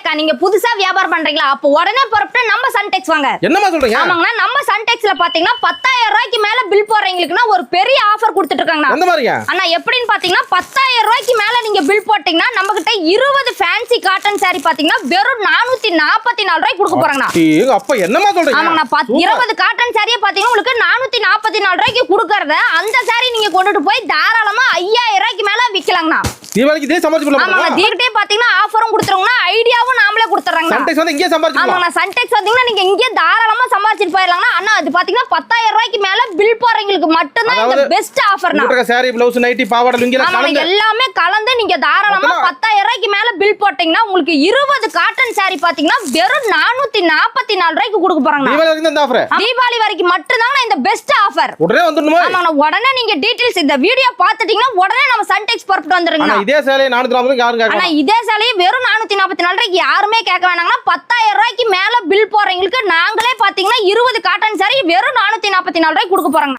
இல்லக்கா, நீங்க புதுசா வியாபாரம் பண்றீங்களா? அப்ப உடனே புறப்பட்டு நம்ம சன்டெக்ஸ் வாங்க. என்னமா சொல்றீங்க? ஆமாங்கண்ணா, நம்ம சன்டெக்ஸ்ல பாத்தீங்கன்னா 10,000 ரூபாய்க்கு மேல பில் போடுறவங்களுக்குன்னா ஒரு பெரிய ஆஃபர் கொடுத்துட்டு இருக்காங்கண்ணா. எந்த மாதிரியா? அண்ணா எப்படின்னு பாத்தீங்கன்னா 10,000 ரூபாய்க்கு மேல நீங்க பில் போட்டீங்கன்னா நம்ம கிட்ட 20 ஃபேன்சி காட்டன் saree பாத்தீங்கன்னா வெறும் 444 ரூபாய்க்கு கொடுக்க போறாங்கண்ணா. அப்ப என்னமா சொல்றீங்க? ஆமாங்கண்ணா, 20 காட்டன் சாரியை பாத்தீங்கன்னா உங்களுக்கு 444 ரூபாய்க்கு கொடுக்கறத அந்த saree நீங்க கொண்டுட்டு போய் தாராளமா 5,000 ரூபாய்க்கு மேல விக்கலாங்கண்ணா. தீபாவளிக்கு இதே சம்பாதிச்சு போலாம். ஆமாங்க, தீர்ட்டே பாத்தீங்கன்னா ஆஃபரும் கொடுத்துறோம்னா ஐடியாவும் நாமளே கொடுத்துறாங்க. சன்டெக்ஸ் வந்து இங்கே சம்பாதிச்சு ஆமாங்க, சன்டெக்ஸ் பாத்தீங்கன்னா நீங்க இங்கே தாராளமா சம்பாதிச்சிட்டு போயிடலாம்னா. அண்ணா அது பாத்தீங்கன்னா 10,000 ரூபாய்க்கு மேல பில் போறவங்களுக்கு மட்டும் தான் இந்த பெஸ்ட் ஆஃபர்னா. உங்களுக்கு saree blouse நைட்டி பாவாடை லுங்கி எல்லாம் கலந்து எல்லாமே கலந்து நீங்க தாராளமா 10,000 ரூபாய்க்கு மேல பில் போட்டீங்கன்னா உங்களுக்கு 20 காட்டன் saree பாத்தீங்கன்னா வெறும் 444 ரூபாய்க்கு கொடுக்க போறாங்க. தீபாவளி வரைக்கும் இந்த ஆஃபர். தீபாவளி வரைக்கும் மட்டும் தான் இந்த பெஸ்ட் ஆஃபர். உடனே வந்துடணுமா? ஆமாங்க, உடனே நீங்க டீடைல்ஸ் இந்த வீடியோ பாத்துட்டீங்கன்னா உடனே நம்ம சன்டெக்ஸ் புறப்பட்டு வந்துருங்க. இதே சேலை 440 யாரும் கேட்க ஆனா இதே சேலையை வெறும் 444 ரூபாய்க்கு யாருமே கேட்க வேணாங்கன்னா 10,000 ரூபாய்க்கு மேல பில் போறவங்களுக்கு நாங்களே பாத்தீங்கன்னா 20 காட்டன் saree வெறும் 444 ரூபாய்க்கு கொடுக்க போறாங்க.